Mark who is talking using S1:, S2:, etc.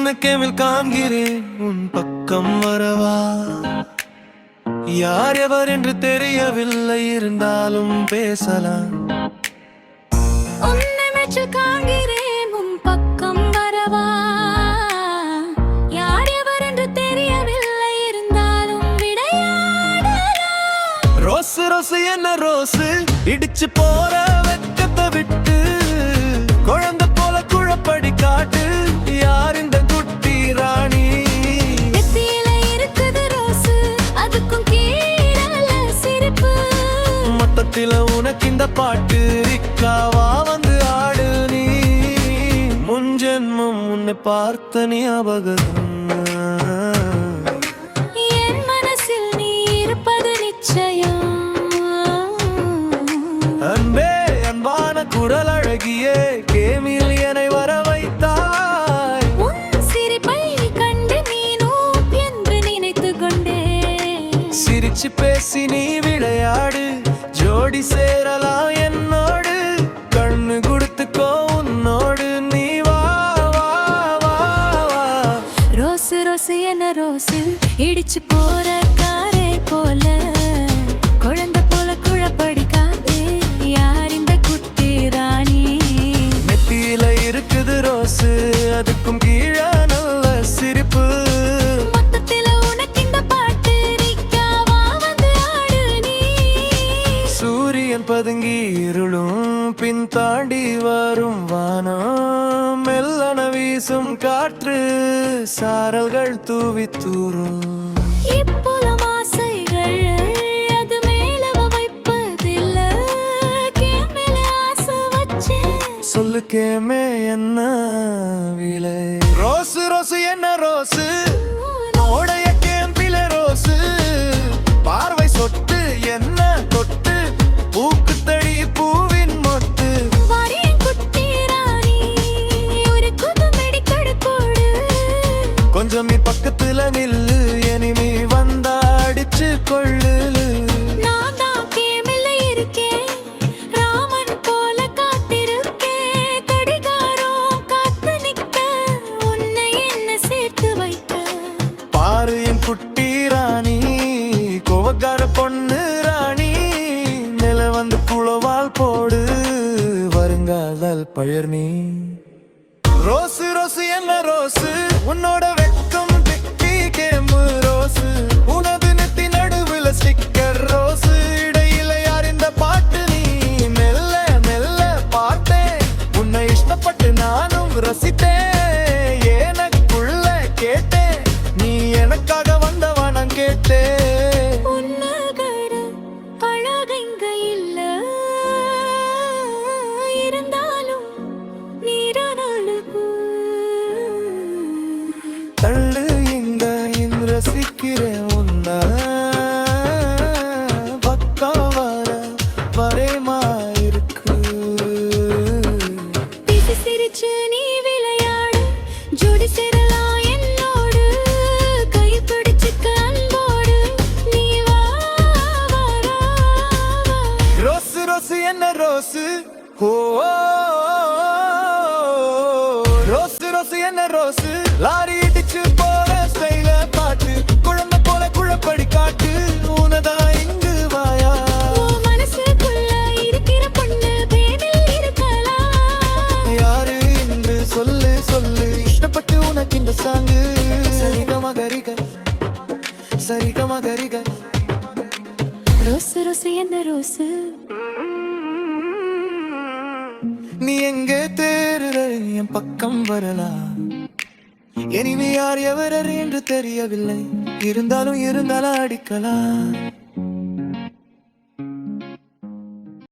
S1: உன்னை கேமில் காண்கிறேன், உன் பக்கம் வரவா? யார் எவர் என்று தெரியவில்லை, இருந்தாலும் பேசலாம்.
S2: உன்னை மெச்சு காண்கிறேன், உன் பக்கம் வரவா? யார் எவர் என்று தெரியவில்லை, இருந்தாலும் விளையாடலாம்.
S1: ரோசு ரோசு என்ன ரோசு, இடிச்சு போற வெக்கத்தை விட்டு குழந்தை போல குழப்படி காட்டு. யார் இந்த குட்டி ராணி?
S2: நெத்தியில இருக்குது ரோசு, அதுக்கும் கீழல சிரிப்பு.
S1: மொத்தத்தில உனக்கு இந்த பாட்டு ரிக்காவா வந்து ஆடு நீ. முன் ஜென்மம் உன்னை பார்த்த ஞாபகம்
S2: என் மனசில் நீ இருப்பது நிச்சயம்.
S1: அன்பே அன்பான குரல் அழகியே, கேமில் என்னை வர வைத்தாய்.
S2: உன் சிரிப்பை கண்டு நீனும் என்று நினைத்து கொண்டே.
S1: சிரிச்சு பேசி நீ விளையாடு, ஜோடி சேரலாம் என்னோடு. கண்ணு கொடுத்துக்கோ உன்னோடு நீ வா வா வா வா.
S2: ரோசு ரோசு என்ன ரோசு, இடிச்சு போற காரே போல குழந்தை போல குழப்படிக்காதே. யார் இந்த குட்டி ராணி?
S1: நெத்தியில இருக்குது ரோசு, அதுக்கும் கீழே நல்ல சிரிப்பு.
S2: மொத்தத்தில உனக்கு இந்த பாட்டு ரிக்காவா வந்து ஆடு நீ.
S1: சூரியன் பதுங்கி இருளும் பின் தாண்டி வரும் வானம். மெல்லன வீசும் காற்று, சாரல்கள் தூவி தூரும்.
S2: இப்போலம் ஆசைகள் அது மேலவ வைப்பதில்ல. கேமேல ஆசை வச்சேன்,
S1: சொல்லு கேமே என்ன விலை? ரோசு ரோசு என்ன ரோசு, நோடைய கேம்பில ரோசு. பார்வை சொட்டு என்ன தொட்டு, பூக்குத்தடி பூவின் மொட்டு.
S2: வாரியன் குட்டி ராணி, ஒரு குதுமெடி கொடுக்கோடு.
S1: கொஞ்சம் நீ பக்கத்துல நில்லு, எனிமி வந்தா அடிச்சு கொள்ளு.
S2: நான் தான் கேமில்ல இருக்கேன், ராமன் போல காத்திருக்கேன். கடிகாரம் காத்து நிக்க, உன்னை என்ன சேர்த்து வைக்க.
S1: பாரு என் குட்டி ராணி, கோவக்கார பொண்ணு ராணி. நில வந்து குளவால் போடு, வருங்காதல் பயிர் நீ. ரோசு ரோசு என்ன ரோசு, உன்னோட வெக்கம் திக்கி கேமு ரோசு. உனது நெத்தி நடுவுல ஸ்டிக்கர் ரோசு, இடையில யார் இந்த பாட்டு நீ? மெல்ல மெல்ல பார்த்தேன், உன்னை இஷ்டப்பட்டு நானும் ரசித்தேன். எனக்குள்ள கேட்டேன், நீ எனக்காக வந்தவா நான் கேட்டேன்.
S2: உன்னகர அழகிங்க இல்ல, இருந்தாலும் நீரான அழகு.
S1: தள்ளு இங்க ரசிக்கிறேன் உன்ன, பக்கம் வர வரேமா இருக்கு.
S2: பேசி சிரிச்சு நீ விளையாடு, ஜோடி சேரலாம் என்னோடு. கை பிடிச்சுக்க அன்போடு நீ வா வா வா.
S1: ரோசு ரோசு என்ன ரோசு, ஓ ரோசு ரோசு என்ன ரோசு. லாரி இடிச்சு போற ஸ்டைல பாட்டு, குழந்தை போல குழப்படி காட்டு. உனதா இங்கு வாயா?
S2: உன் மனசுக்குள்ள இருக்கிற பொண்ணு பேமில் இருக்கலாம்.
S1: யாரு என்று சொல்லு சொல்லு, இஷ்டப்பட்டு உனக்கு இந்த சாங்கு. சரிகம கரிக சரிகம கரிக.
S2: ரோசு ரோசு என்ன ரோசு,
S1: நீ எங்க தேடுற என் பக்கம் வரலாம். இனிமே யார் எவர் என்று தெரியவில்லை, இருந்தாலும் அடிக்கலாம்.